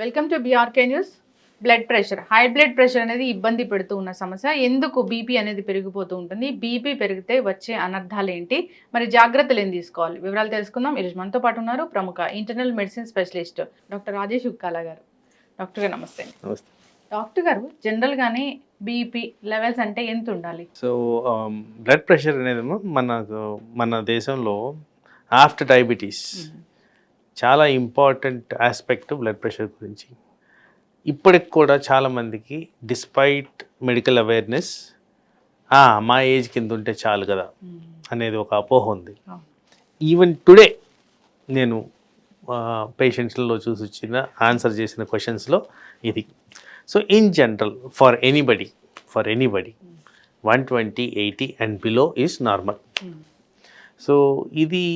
Welcome to BRK news. Blood pressure, high blood pressure అనేది ఇబ్బంది పెడుతూ ఉన్న సమస్య. ఎందుకు బీపీ అనేది పెరిగిపోతూ ఉంటుంది? బీపీ పెరిగితే వచ్చే అనర్థాలు ఏంటి? మరి జాగ్రత్తలు ఏం తీసుకోవాలి? వివరాలు తెలుసుకుందాం. ఈరోజు మనతో పాటు ఉన్నారు ప్రముఖ internal medicine specialist doctor Rajesh Ukkala గారు. డాక్టర్ గారు నమస్తే. నమస్తే. డాక్టర్ గారు, జనరల్గానే బీపీ లెవెల్స్ అంటే ఎంత ఉండాలి? సో బ్లడ్ ప్రెషర్ అనేది మన దేశంలో ఆఫ్టర్ డయాబెటీస్ చాలా ఇంపార్టెంట్ ఆస్పెక్ట్ బ్లడ్ ప్రెషర్ గురించి. ఇప్పటికి కూడా చాలామందికి డిస్పైట్ మెడికల్ అవేర్నెస్ మా ఏజ్ కింద ఉంటే చాలు కదా అనేది ఒక అపోహ ఉంది. ఈవెన్ టుడే నేను పేషెంట్స్లో చూసి వచ్చిన ఆన్సర్ చేసిన క్వశ్చన్స్లో ఇది. So in general for anybody 120, 80 and below is normal. So ఇది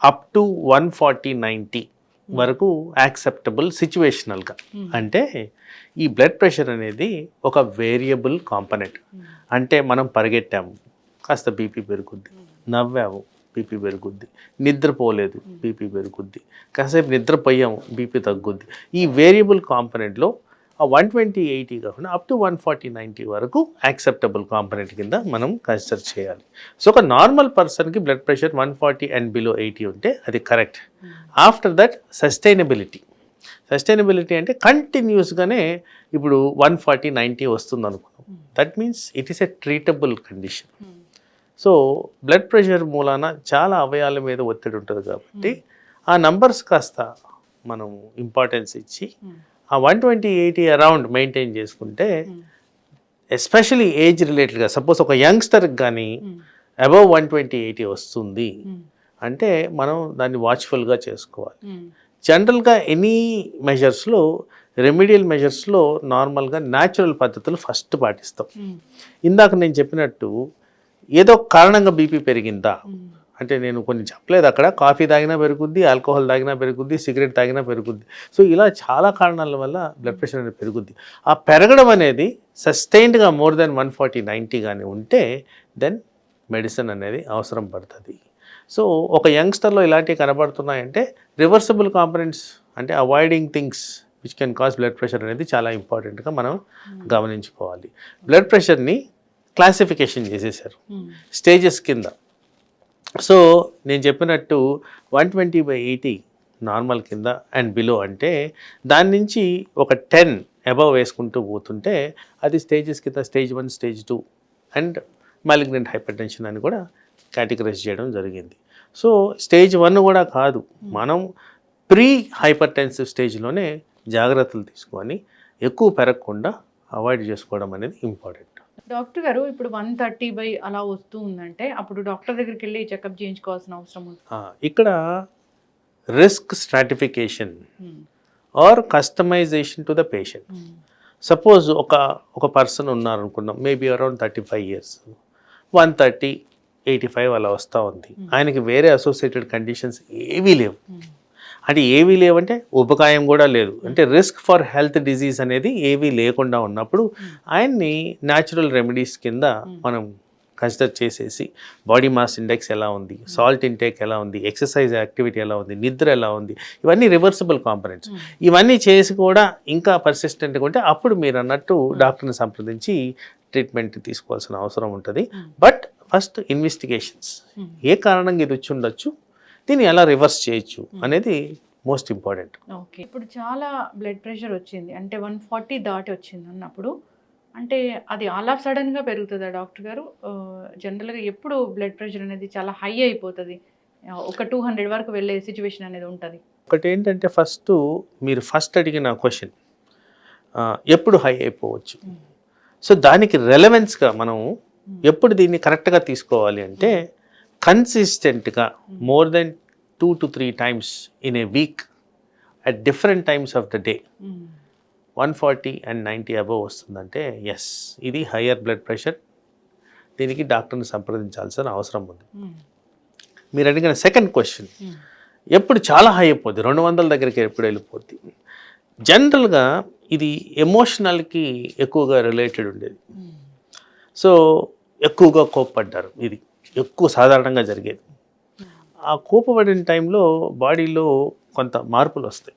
అప్ టు 140, 90 వరకు యాక్సెప్టబుల్ సిచ్యువేషనల్గా. అంటే ఈ బ్లడ్ ప్రెషర్ అనేది ఒక వేరియబుల్ కాంపనెంట్. అంటే మనం పరిగెట్టాము, కాస్త బీపీ పెరుగుద్ది, నవ్వాము, బీపీ పెరుగుద్ది, నిద్రపోలేదు, బీపీ పెరుగుద్ది, కాసేపు నిద్రపోయాము, బీపీ తగ్గుద్ది. ఈ వేరియబుల్ కాంపనెంట్లో 120, 80 కాకుండా అప్ టు 140, 90 వరకు యాక్సెప్టబుల్ కాంపనెంట్ కింద మనం కన్సిడర్ చేయాలి. సో ఒక నార్మల్ పర్సన్కి బ్లడ్ ప్రెషర్ 140 అండ్ బిలో 80 ఉంటే అది కరెక్ట్. ఆఫ్టర్ దట్ సస్టైనబిలిటీ అంటే కంటిన్యూస్గానే ఇప్పుడు 140, 90 వస్తుంది అనుకున్నాం. That means it is a treatable condition. So blood pressure మూలాన చాలా అవయవాల మీద ఒత్తిడి ఉంటుంది కాబట్టి ఆ నంబర్స్ కాస్త మనం ఇంపార్టెన్స్ ఇచ్చి ఆ 120, 80 అరౌండ్ మెయింటైన్ చేసుకుంటే, ఎస్పెషలీ ఏజ్ రిలేటెడ్గా సపోజ్ ఒక యంగ్స్టర్కి కానీ అబవ్ 120, 80 వస్తుంది అంటే మనం దాన్ని వాచ్ఫుల్గా చేసుకోవాలి. జనరల్గా ఎనీ మెజర్స్లో, రెమిడియల్ మెజర్స్లో నార్మల్గా న్యాచురల్ పద్ధతులు ఫస్ట్ పాటిస్తాం. ఇందాక నేను చెప్పినట్టు ఏదో కారణంగా బీపీ పెరిగిందా అంటే నేను కొన్ని చెప్పలేదు. అక్కడ కాఫీ తాగినా పెరుగుద్ది, ఆల్కహాల్ తాగినా పెరుగుద్ది, సిగరెట్ తాగినా పెరుగుద్ది. సో ఇలా చాలా కారణాల వల్ల బ్లడ్ ప్రెషర్ అనేది పెరుగుద్ది. ఆ పెరగడం అనేది సస్టైన్డ్గా మోర్ దెన్ 140, 90 కానీ ఉంటే దెన్ మెడిసిన్ అనేది అవసరం పడుతుంది. సో ఒక యంగ్స్టర్లో ఇలాంటివి కనబడుతున్నాయంటే రివర్సిబుల్ కాంపనెంట్స్ అంటే avoiding things which can cause blood pressure అనేది చాలా ఇంపార్టెంట్గా మనం గమనించుకోవాలి. బ్లడ్ ప్రెషర్ని క్లాసిఫికేషన్ చేసేసారు స్టేజెస్ కింద. సో నేను చెప్పినట్టు 120/80 నార్మల్ కింద అండ్ బిలో అంటే దాని నుంచి ఒక 10 అబవ్ వేసుకుంటూ పోతుంటే అది స్టేజెస్ కింద stage 1, stage 2 and malignant hypertension అని కూడా కేటగరైజ్ చేయడం జరిగింది. సో స్టేజ్ 1 కూడా కాదు, మనం ప్రీ హైపర్టెన్సివ్ స్టేజ్లోనే జాగ్రత్తలు తీసుకొని ఎక్కువ పెరగకుండా అవాయిడ్ చేసుకోవడం అనేది ఇంపార్టెంట్. డాక్టర్ గారు, ఇప్పుడు 130 అలా వస్తూ ఉందంటే అప్పుడు డాక్టర్ దగ్గరికి వెళ్ళి చెకప్ చేయించుకోవాల్సిన అవసరం ఉంది. ఇక్కడ risk stratification or customization to the patient. Suppose ఒక పర్సన్ ఉన్నారనుకున్నాం, మేబీ అరౌండ్ 35 years, 130, 85 అలా వస్తూ ఉంది. ఆయనకి వేరే అసోసియేటెడ్ కండిషన్స్ ఏవీ లేవు. అంటే ఏవీ లేవంటే ఉపకాయం కూడా లేదు, అంటే రిస్క్ ఫర్ హెల్త్ డిజీజ్ అనేది ఏవీ లేకుండా ఉన్నప్పుడు ఆయన్ని న్యాచురల్ రెమెడీస్ కింద మనం కన్సిడర్ చేసేసి బాడీ మాస్ ఇండెక్స్ ఎలా ఉంది, సాల్ట్ ఇంటేక్ ఎలా ఉంది, ఎక్సర్సైజ్ యాక్టివిటీ ఎలా ఉంది, నిద్ర ఎలా ఉంది, ఇవన్నీ రివర్సిబుల్ కాంపనెంట్స్. ఇవన్నీ చేసి కూడా ఇంకా పర్సిస్టెంట్గా ఉంటే అప్పుడు మీరు అన్నట్టు డాక్టర్ని సంప్రదించి ట్రీట్మెంట్ తీసుకోవాల్సిన అవసరం ఉంటుంది. బట్ ఫస్ట్ ఇన్వెస్టిగేషన్స్, ఏ కారణంగా ఇది వచ్చి ఉండొచ్చు, దీన్ని ఎలా రివర్స్ చేయొచ్చు అనేది మోస్ట్ ఇంపార్టెంట్. ఓకే, ఇప్పుడు చాలా బ్లడ్ ప్రెషర్ వచ్చింది అంటే 140 దాటి వచ్చింది అన్నప్పుడు అంటే అది ఆల్ ఆఫ్ సడన్గా పెరుగుతుందా డాక్టర్ గారు? జనరల్గా ఎప్పుడు బ్లడ్ ప్రెషర్ అనేది చాలా హై అయిపోతుంది, ఒక 200 వరకు వెళ్ళే సిచ్యువేషన్ అనేది ఉంటుంది? ఒకటి ఏంటంటే మీరు ఫస్ట్ అడిగిన క్వశ్చన్ ఎప్పుడు హై అయిపోవచ్చు. సో దానికి రెలవెన్స్గా మనం ఎప్పుడు దీన్ని కరెక్ట్గా తీసుకోవాలి అంటే కన్సిస్టెంట్గా more than 2 to 3 times in a week at different times of the day 140 and 90 above వస్తుందంటే ఎస్, ఇది హయ్యర్ బ్లడ్ ప్రెషర్, దీనికి డాక్టర్ని సంప్రదించాల్సిన అవసరం ఉంది. మీరు అడిగిన సెకండ్ క్వశ్చన్ ఎప్పుడు చాలా హై అయిపోద్ది, 200 దగ్గరికి ఎప్పుడు వెళ్ళిపోద్ది. జనరల్గా ఇది ఎమోషనల్కి ఎక్కువగా రిలేటెడ్ ఉండేది. సో ఎక్కువగా కోప్పడ్డారు, ఇది ఎక్కువ సాధారణంగా జరిగేది. ఆ కోపపడిన టైంలో బాడీలో కొంత మార్పులు వస్తాయి,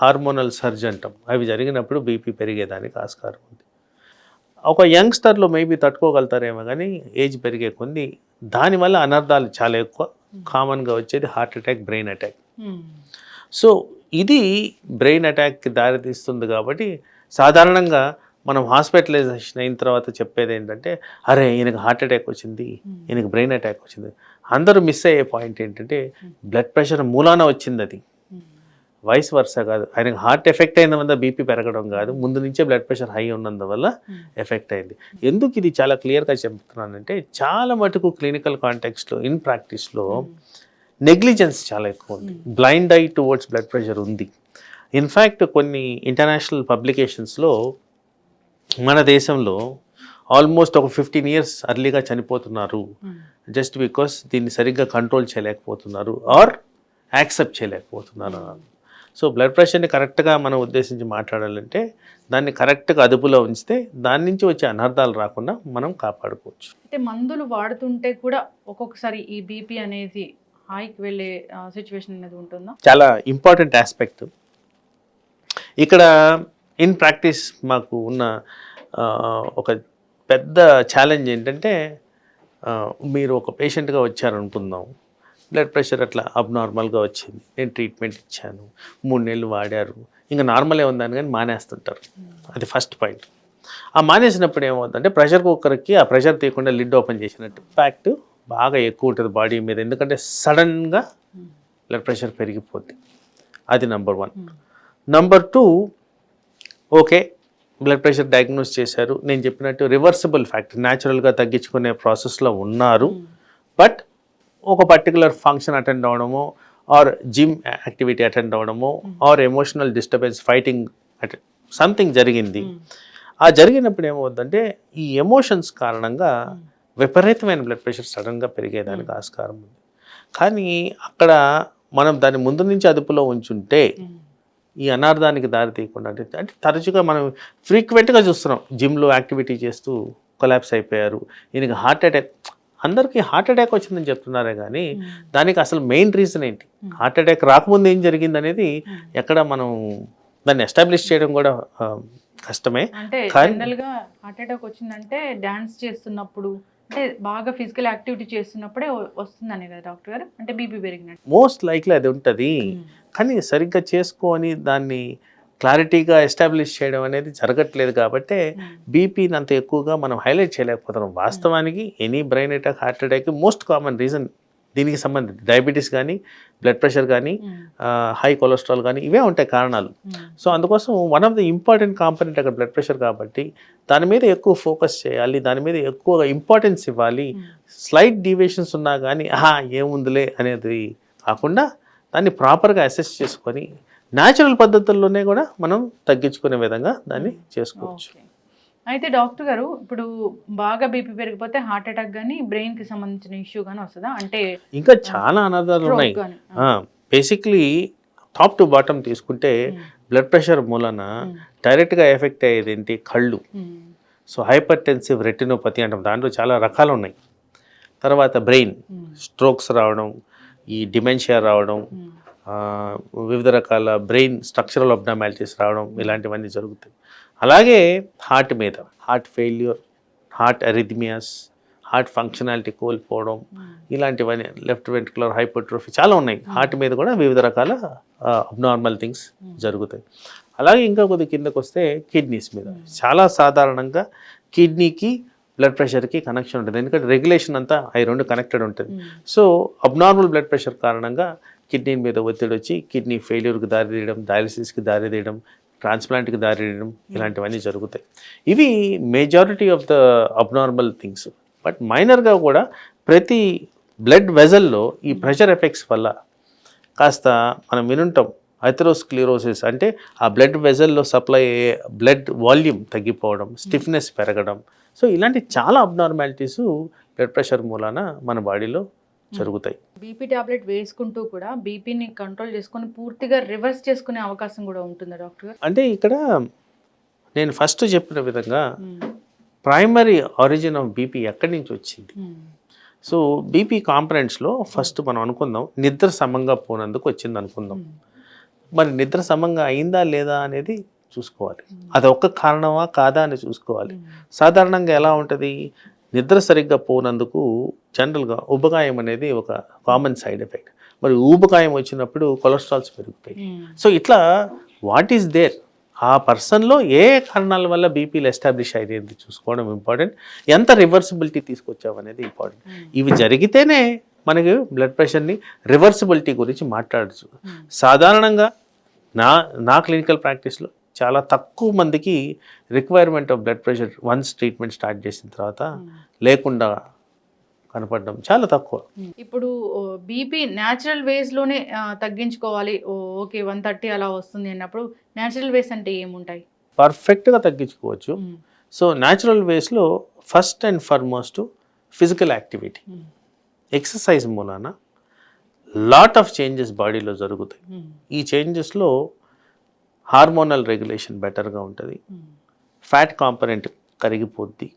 హార్మోనల్ సర్జ్ అంటాం, అవి జరిగినప్పుడు బీపీ పెరిగేదానికి ఆస్కారం ఉంది. ఒక యంగ్స్టర్లో మేబీ తట్టుకోగలుగుతారేమో కానీ ఏజ్ పెరిగే కొన్ని దానివల్ల అనర్థాలు చాలా ఎక్కువ. కామన్గా వచ్చేది heart attack, brain attack. So ఇది బ్రెయిన్ అటాక్కి దారితీస్తుంది కాబట్టి సాధారణంగా మనం హాస్పిటలైజేషన్ అయిన తర్వాత చెప్పేది ఏంటంటే, అరే ఈయనకు హార్ట్ అటాక్ వచ్చింది, ఈయనకు బ్రెయిన్ అటాక్ వచ్చింది. అందరూ మిస్ అయ్యే పాయింట్ ఏంటంటే బ్లడ్ ప్రెషర్ మూలాన వచ్చింది, అది వైస్ వర్స కాదు. ఆయనకు హార్ట్ ఎఫెక్ట్ అయినందువల్ల బీపీ పెరగడం కాదు, ముందు నుంచే బ్లడ్ ప్రెషర్ హై ఉన్నందువల్ల ఎఫెక్ట్ అయింది. ఎందుకు ఇది చాలా క్లియర్గా చెప్తున్నానంటే, చాలా మటుకు క్లినికల్ కాంటెక్స్లో, ఇన్ ప్రాక్టీస్లో నెగ్లిజెన్స్ చాలా ఎక్కువ ఉంది, blind I towards blood pressure ఉంది. ఇన్ఫ్యాక్ట్ కొన్ని ఇంటర్నేషనల్ పబ్లికేషన్స్లో మన దేశంలో ఆల్మోస్ట్ ఒక 15 years అర్లీగా చనిపోతున్నారు జస్ట్ బికాస్ దీన్ని సరిగ్గా కంట్రోల్ చేయలేకపోతున్నారు ఆర్ యాక్సెప్ట్ చేయలేకపోతున్నారు. సో బ్లడ్ ప్రెషర్ని కరెక్ట్గా మనం ఉద్దేశించి మాట్లాడాలంటే దాన్ని కరెక్ట్గా అదుపులో ఉంచితే దాని నుంచి వచ్చే అనర్థాలు రాకుండా మనం కాపాడుకోవచ్చు. అంటే మందులు వాడుతుంటే కూడా ఒక్కొక్కసారి ఈ బీపీ అనేది హైకి వెళ్ళే సిచ్యువేషన్ అనేది ఉంటుందా? చాలా ఇంపార్టెంట్ ఆస్పెక్ట్. ఇక్కడ ఇన్ ప్రాక్టీస్ మాకు ఉన్న ఒక పెద్ద ఛాలెంజ్ ఏంటంటే, మీరు ఒక పేషెంట్గా వచ్చారనుకుందాం, బ్లడ్ ప్రెషర్ అట్లా అబ్నార్మల్గా వచ్చింది, నేను ట్రీట్మెంట్ ఇచ్చాను, 3 నెలలు వాడారు, ఇంకా నార్మలే ఉందని కానీ మానేస్తుంటారు. అది ఫస్ట్ పాయింట్. ఆ మానేసినప్పుడు ఏమవుతుందంటే ప్రెషర్ కుక్కర్కి ఆ ప్రెషర్ తీయకుండా లిడ్ ఓపెన్ చేసినట్టు ఇంపాక్ట్ బాగా ఎక్కువ ఉంటుంది బాడీ మీద, ఎందుకంటే సడన్గా బ్లడ్ ప్రెషర్ పెరిగిపోద్ది. అది number 1. Number 2, okay blood pressure diagnose చేశారు, నేను చెప్పినట్టు రివర్సిబుల్ ఫ్యాక్టర్, న్యాచురల్గా తగ్గించుకునే ప్రాసెస్లో ఉన్నారు, బట్ ఒక పర్టికులర్ ఫంక్షన్ అటెండ్ అవ్వడము ఆర్ జిమ్ యాక్టివిటీ అటెండ్ అవ్వడము or emotional disturbance, fighting something జరిగింది. ఆ జరిగినప్పుడు ఏమవుతుందంటే ఈ ఎమోషన్స్ కారణంగా విపరీతమైన బ్లడ్ ప్రెషర్ సడన్గా పెరిగేదానికి ఆస్కారం ఉంది. కానీ అక్కడ మనం దాన్ని ముందు నుంచి అదుపులో ఉంచుంటే ఈ అనార్థానికి దారి తీయకుండా, అంటే తరచుగా మనం ఫ్రీక్వెంట్గా చూస్తున్నాం, జిమ్లో యాక్టివిటీ చేస్తూ కొలాప్స్ అయిపోయారు, ఈయనకి హార్ట్ అటాక్. అందరికీ హార్ట్ అటాక్ వచ్చిందని చెప్తున్నారే కానీ దానికి అసలు మెయిన్ రీజన్ ఏంటి, హార్ట్ అటాక్ రాకముందు ఏం జరిగింది అనేది ఎక్కడ మనం దాన్ని ఎస్టాబ్లిష్ చేయడం కూడా కష్టమే. అంటే జనరల్గా హార్ట్ అటాక్ వచ్చిందంటే డాన్స్ చేస్తున్నప్పుడు, అంటే బాగా ఫిజికల్ యాక్టివిటీ చేస్తున్నప్పుడే వస్తుందనే కదా డాక్టర్ గారు, అంటే బీపీ పెరిగినట్టు మోస్ట్ లైక్లీ అది ఉంటుంది. కానీ సరిగ్గా చేసుకొని దాన్ని క్లారిటీగా ఎస్టాబ్లిష్ చేయడం అనేది జరగట్లేదు కాబట్టి బీపీని అంత ఎక్కువగా మనం హైలైట్ చేయలేకపోతున్నాం. వాస్తవానికి any brain attack, heart attack most common reason దీనికి సంబంధించి డయాబెటీస్ కానీ, బ్లడ్ ప్రెషర్ కానీ, హై కొలెస్ట్రాల్ కానీ, ఇవే ఉంటాయి కారణాలు. సో అందుకోసం one of the important component అక్కడ బ్లడ్ ప్రెషర్ కాబట్టి దాని మీద ఎక్కువ ఫోకస్ చేయాలి, దాని మీద ఎక్కువగా ఇంపార్టెన్స్ ఇవ్వాలి. స్లైట్ డీవియేషన్స్ ఉన్నా కానీ ఏముందిలే అనేది కాకుండా దాన్ని ప్రాపర్గా అసెస్ చేసుకొని న్యాచురల్ పద్ధతుల్లోనే కూడా మనం తగ్గించుకునే విధంగా దాన్ని చేసుకోవచ్చు. అయితే డాక్టర్ గారు, ఇప్పుడు బాగా బీపీ పెరిగిపోతే హార్ట్ అటాక్ కానీ బ్రెయిన్కి సంబంధించిన ఇష్యూ కానీ వస్తుందా? అంటే ఇంకా చాలా అనర్థాలు ఉన్నాయి. బేసిక్లీ టాప్ టు బాటమ్ తీసుకుంటే బ్లడ్ ప్రెషర్ మూలన డైరెక్ట్గా ఎఫెక్ట్ అయ్యేది ఏంటి, కళ్ళు. సో హైపర్ టెన్సివ్ రెటినోపతి అంటాం, దాంట్లో చాలా రకాలు ఉన్నాయి. తర్వాత బ్రెయిన్ స్ట్రోక్స్ రావడం, ఈ డిమెన్షియా రావడం, వివిధ రకాల బ్రెయిన్ స్ట్రక్చరల్ అబ్నార్మాలిటీస్ రావడం, ఇలాంటివన్నీ జరుగుతాయి. అలాగే హార్ట్ మీద heart failure, heart arrhythmias, heart functionality కోల్పోవడం, ఇలాంటివన్నీ, లెఫ్ట్ వెంట్రుకులర్ హైపర్ట్రోఫీ, చాలా ఉన్నాయి. హార్ట్ మీద కూడా వివిధ రకాల అబ్నార్మల్ థింగ్స్ జరుగుతాయి. అలాగే ఇంకా కొద్ది కిందకు వస్తే కిడ్నీస్ మీద చాలా సాధారణంగా కిడ్నీకి బ్లడ్ ప్రెషర్కి కనెక్షన్ ఉంటుంది, ఎందుకంటే రెగ్యులేషన్ అంతా అవి రెండు కనెక్టెడ్ ఉంటుంది. సో అబ్నార్మల్ బ్లడ్ ప్రెషర్ కారణంగా కిడ్నీ మీద ఒత్తిడి వచ్చి కిడ్నీ ఫెయిల్యూర్కి దారితీయడం, డయాలిసిస్కి దారితీయడం, ట్రాన్స్ప్లాంట్కి దారితీయడం, ఇలాంటివన్నీ జరుగుతాయి. ఇవి majority of the abnormal things. But మైనర్గా కూడా ప్రతి బ్లడ్ వెజల్లో ఈ ప్రెషర్ ఎఫెక్ట్స్ వల్ల కాస్త మనం వినుంటాం అథెరోస్క్లిరోసిస్, అంటే ఆ బ్లడ్ వెజల్లో సప్లై అయ్యే బ్లడ్ వాల్యూమ్ తగ్గిపోవడం, స్టిఫ్నెస్ పెరగడం. సో ఇలాంటి చాలా అబ్నార్మాలిటీస్ బ్లడ్ ప్రెషర్ మూలాన మన బాడీలో జరుగుతాయి. బీపీ టాబ్లెట్ వేసుకుంటూ కూడా బీపీని కంట్రోల్ చేసుకొని పూర్తిగా రివర్స్ చేసుకునే అవకాశం కూడా ఉంటుందా డాక్టర్ గారు? అంటే ఇక్కడ నేను ఫస్ట్ చెప్పిన విధంగా ప్రైమరీ ఆరిజిన్ ఆఫ్ బీపీ ఎక్కడి నుంచి వచ్చింది. సో బీపీ కాంపనెంట్స్లో ఫస్ట్ మనం అనుకుందాం నిద్ర సమంగా పోనందుకు వచ్చింది అనుకుందాం. మరి నిద్ర సమంగా అయిందా లేదా అనేది చూసుకోవాలి. అది ఒక్క కారణమా కాదా అని చూసుకోవాలి. సాధారణంగా ఎలా ఉంటుంది, నిద్ర సరిగ్గా పోనందుకు జనరల్గా ఉబకాయం అనేది ఒక కామన్ సైడ్ ఎఫెక్ట్. మరి ఊబకాయం వచ్చినప్పుడు కొలెస్ట్రాల్స్ పెరుగుతాయి. సో ఇట్లా వాట్ ఈస్ దేర్, ఆ పర్సన్లో ఏ కారణాల వల్ల బీపీలు ఎస్టాబ్లిష్ అయ్యేది చూసుకోవడం ఇంపార్టెంట్. ఎంత రివర్సిబిలిటీ తీసుకొచ్చావు అనేది ఇంపార్టెంట్. ఇవి జరిగితేనే మనకి బ్లడ్ ప్రెషర్ని రివర్సిబిలిటీ గురించి మాట్లాడచ్చు. సాధారణంగా నా క్లినికల్ ప్రాక్టీస్లో చాలా తక్కువ మందికి requirement of blood pressure once treatment start చేసిన తర్వాత లేకుండా కనపడడం చాలా తక్కువ. ఇప్పుడు బీపీ న్యాచురల్ వేస్లోనే తగ్గించుకోవాలి, ఓకే 130 అలా వస్తుంది అన్నప్పుడు న్యాచురల్ వేస్ అంటే ఏముంటాయి? పర్ఫెక్ట్గా తగ్గించుకోవచ్చు. సో న్యాచురల్ వేస్లో first and foremost physical activity, exercise మూలాన లాట్ ఆఫ్ చేంజెస్ బాడీలో జరుగుతాయి. ఈ చేంజెస్లో హార్మోనల్ రెగ్యులేషన్ బెటర్గా ఉంటుంది, ఫ్యాట్ కాంపనెంట్ కరిగిపోద్ది,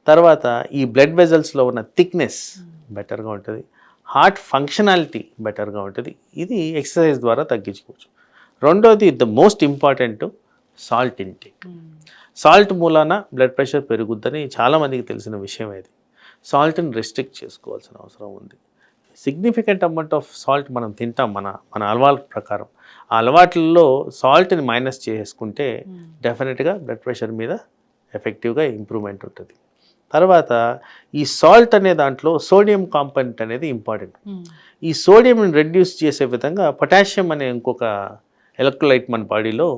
తర్వాత ఈ బ్లడ్ వెజల్స్లో ఉన్న థిక్నెస్ బెటర్గా ఉంటుంది, హార్ట్ ఫంక్షనాలిటీ బెటర్గా ఉంటుంది. ఇది ఎక్సర్సైజ్ ద్వారా తగ్గించుకోవచ్చు. రెండోది the most important salt intake. Salt మూలాన బ్లడ్ ప్రెషర్ పెరుగుద్దని చాలామందికి తెలిసిన విషయం. ఇది సాల్ట్ని రెస్ట్రిక్ట్ చేసుకోవాల్సిన అవసరం ఉంది. సిగ్నిఫికెంట్ అమౌంట్ ఆఫ్ సాల్ట్ మనం తింటాం మన అలవాటు ప్రకారం. ఆ అలవాట్లలో సాల్ట్ని మైనస్ చేసుకుంటే డెఫినెట్గా బ్లడ్ ప్రెషర్ మీద ఎఫెక్టివ్గా ఇంప్రూవ్మెంట్ ఉంటుంది. తర్వాత ఈ సాల్ట్ అనే దాంట్లో సోడియం కాంపొనెంట్ అనేది ఇంపార్టెంట్. ఈ సోడియంని రెడ్యూస్ చేసే విధంగా పొటాషియం అనే ఇంకొక ఎలక్ట్రోలైట్ మన బాడీలో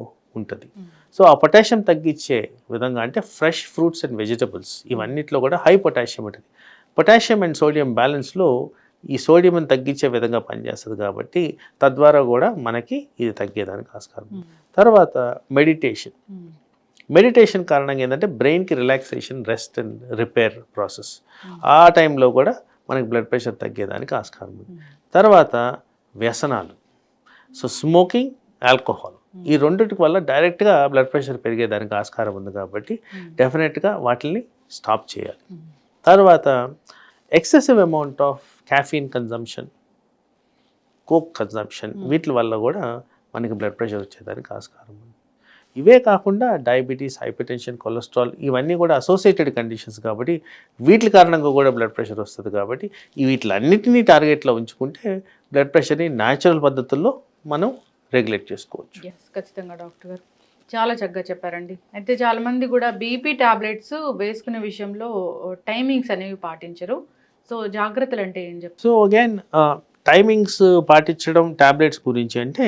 ఉంటుంది. సో ఆ పొటాషియం తగ్గించే విధంగా అంటే ఫ్రెష్ ఫ్రూట్స్ అండ్ వెజిటబుల్స్ ఇవన్నిట్లో కూడా హై పొటాషియం ఉంటుంది. పొటాషియం అండ్ సోడియం బ్యాలెన్స్లో ఈ సోడియంని తగ్గించే విధంగా పనిచేస్తుంది కాబట్టి తద్వారా కూడా మనకి ఇది తగ్గేదానికి ఆస్కారం. తర్వాత మెడిటేషన్ కారణంగా ఏంటంటే బ్రెయిన్కి relaxation, rest and repair process. ఆ టైంలో కూడా మనకి బ్లడ్ ప్రెషర్ తగ్గేదానికి ఆస్కారం ఉంది. తర్వాత వ్యసనాలు, సో స్మోకింగ్, ఆల్కహాల్, ఈ రెండింటి వల్ల డైరెక్ట్గా బ్లడ్ ప్రెషర్ పెరిగేదానికి ఆస్కారం ఉంది కాబట్టి డెఫినెట్గా వాటిని స్టాప్ చేయాలి. తర్వాత excessive amount of caffeine consumption, coke consumption, వీటి వల్ల కూడా మనకి బ్లడ్ ప్రెషర్ వచ్చేదానికి ఆస్కారం ఉంది. ఇవే కాకుండా డయాబెటీస్, హైపర్టెన్షన్, కొలెస్ట్రాల్ ఇవన్నీ కూడా అసోసియేటెడ్ కండిషన్స్ కాబట్టి వీటి కారణంగా కూడా బ్లడ్ ప్రెషర్ వస్తుంది. కాబట్టి వీటిలన్నిటినీ టార్గెట్లో ఉంచుకుంటే బ్లడ్ ప్రెషర్ని న్యాచురల్ పద్ధతుల్లో మనం రెగ్యులేట్ చేసుకోవచ్చు. ఖచ్చితంగా డాక్టర్ గారు చాలా చక్కగా చెప్పారండి. అయితే చాలామంది కూడా బీపీ టాబ్లెట్స్ వేసుకునే విషయంలో టైమింగ్స్ అనేవి పాటించరు. సో జాగ్రత్తలు అంటే ఏం చెప్తారు? సో అగైన్ టైమింగ్స్ పాటించడం టాబ్లెట్స్ గురించి అంటే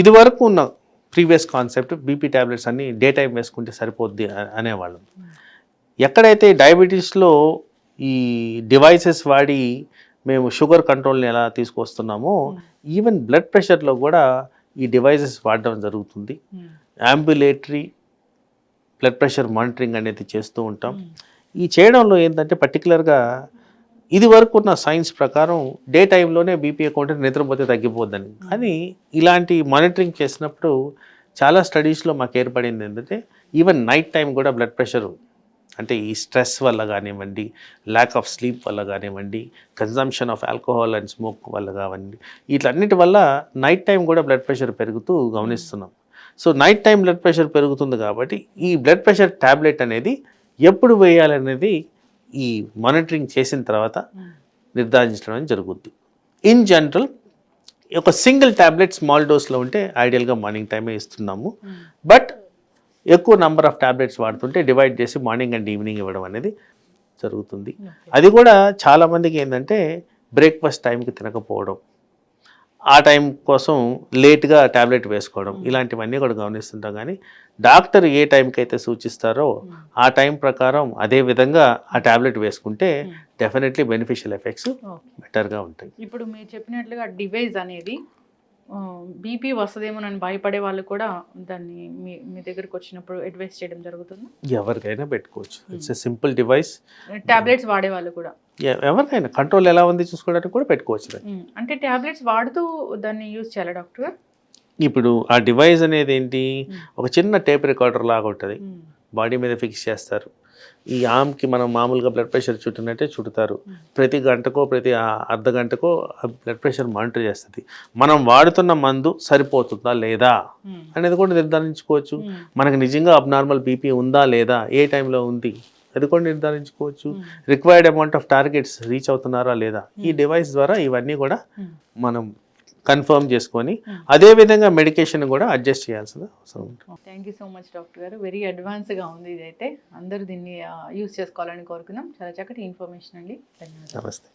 ఇది వరకు ఉన్న ప్రీవియస్ కాన్సెప్ట్ బీపీ టాబ్లెట్స్ అన్ని డే టైం వేసుకుంటే సరిపోద్ది అనేవాళ్ళం. ఎక్కడైతే డయాబెటీస్లో ఈ డివైసెస్ వాడి మేము షుగర్ కంట్రోల్ని ఎలా తీసుకొస్తున్నామో ఈవెన్ బ్లడ్ ప్రెషర్లో కూడా ఈ డివైసెస్ వాడడం జరుగుతుంది. అంబులేటరీ బ్లడ్ ప్రెషర్ మానిటరింగ్ అనేది చేస్తూ ఉంటాం. ఈ చేయడంలో ఏంటంటే పర్టికులర్గా ఇది వరకు ఉన్న సైన్స్ ప్రకారం డే టైంలోనే బీపీ అకౌంట్ నిద్రపోతే తగ్గిపోద్దని, కానీ ఇలాంటి మానిటరింగ్ చేసినప్పుడు చాలా స్టడీస్లో మాకు ఏర్పడింది ఏంటంటే ఈవెన్ నైట్ టైం కూడా బ్లడ్ ప్రెషర్ అంటే ఈ స్ట్రెస్ వల్ల కానివ్వండి, ల్యాక్ ఆఫ్ స్లీప్ వల్ల కానివ్వండి, consumption of alcohol and smoke వల్ల కానివ్వండి, వీటన్నిటి వల్ల నైట్ టైం కూడా బ్లడ్ ప్రెషర్ పెరుగుతూ గమనిస్తున్నాం. So night time blood pressure పెరుగుతుంది కాబట్టి ఈ బ్లడ్ ప్రెషర్ ట్యాబ్లెట్ అనేది ఎప్పుడు వేయాలనేది ఈ మానిటరింగ్ చేసిన తర్వాత నిర్ధారించడం జరుగుద్ది. ఇన్ జనరల్ ఒక సింగిల్ ట్యాబ్లెట్ స్మాల్ డోస్లో ఉంటే ఐడియల్గా మార్నింగ్ టైమే ఇస్తున్నాము. బట్ ఎక్కువ నెంబర్ ఆఫ్ ట్యాబ్లెట్స్ వాడుతుంటే డివైడ్ చేసి మార్నింగ్ అండ్ ఈవినింగ్ ఇవ్వడం అనేది జరుగుతుంది. అది కూడా చాలామందికి ఏంటంటే బ్రేక్ఫాస్ట్ టైంకి తినకపోవడం, ఆ టైం కోసం లేట్గా ట్యాబ్లెట్ వేసుకోవడం, ఇలాంటివన్నీ కూడా గమనిస్తుంటాం. కానీ డాక్టర్ ఏ టైంకి అయితే సూచిస్తారో ఆ టైం ప్రకారం అదే విధంగా ఆ ట్యాబ్లెట్ వేసుకుంటే డెఫినెట్లీ బెనిఫిషియల్ ఎఫెక్ట్స్ బెటర్గా ఉంటాయి. ఇప్పుడు మీరు చెప్పినట్లుగా డివైస్ అనేది బీపీ వస్తుందేమోనని భయపడే వాళ్ళు కూడా దాన్ని మీ దగ్గరికి వచ్చినప్పుడు అడ్వైస్ చేయడం జరుగుతుంది. ఎవరికైనా పెట్టుకోవచ్చు. It's a simple device. Tablets వాడే వాళ్ళు కూడా ఎవరికైనా కంట్రోల్ ఎలా ఉంది చూసుకోవడానికి కూడా పెట్టుకోవచ్చు. అంటే టాబ్లెట్స్ వాడుతూ దాన్ని యూజ్ చేయాలి డాక్టర్ గారు? ఇప్పుడు ఆ డివైస్ అనేది ఏంటి, ఒక చిన్న టేప్ రికార్డర్ లాగా ఉంటుంది, బాడీ మీద ఫిక్స్ చేస్తారు. ఈ ఆమ్కి మనం మామూలుగా బ్లడ్ ప్రెషర్ చుట్టినట్టే చుడతారు. ప్రతి గంటకో ప్రతి అర్ధ గంటకో బ్లడ్ ప్రెషర్ మానిటర్ చేస్తుంది. మనం వాడుతున్న మందు సరిపోతుందా లేదా అనేది కూడా నిర్ధారించుకోవచ్చు. మనకు నిజంగా అబ్నార్మల్ బీపీ ఉందా లేదా, ఏ టైంలో ఉంది అది కూడా నిర్ధారించుకోవచ్చు. Required amount of targets reach అవుతున్నారా లేదా, ఈ డివైస్ ద్వారా ఇవన్నీ కూడా మనం కన్ఫర్మ్ చేసుకొని అదే విధంగా మెడికేషన్ కూడా అడ్జస్ట్ చేయాల్సిన అవసరం ఉంటుంది. Thank you so much doctor గారు. వెరీ అడ్వాన్స్గా ఉంది ఇదైతే. అందరూ దీన్ని యూస్ చేసుకోవాలని కోరుకుందాం. చాలా చక్కటి ఇన్ఫర్మేషన్ అండి. ధన్యవాదాలు. నమస్తే.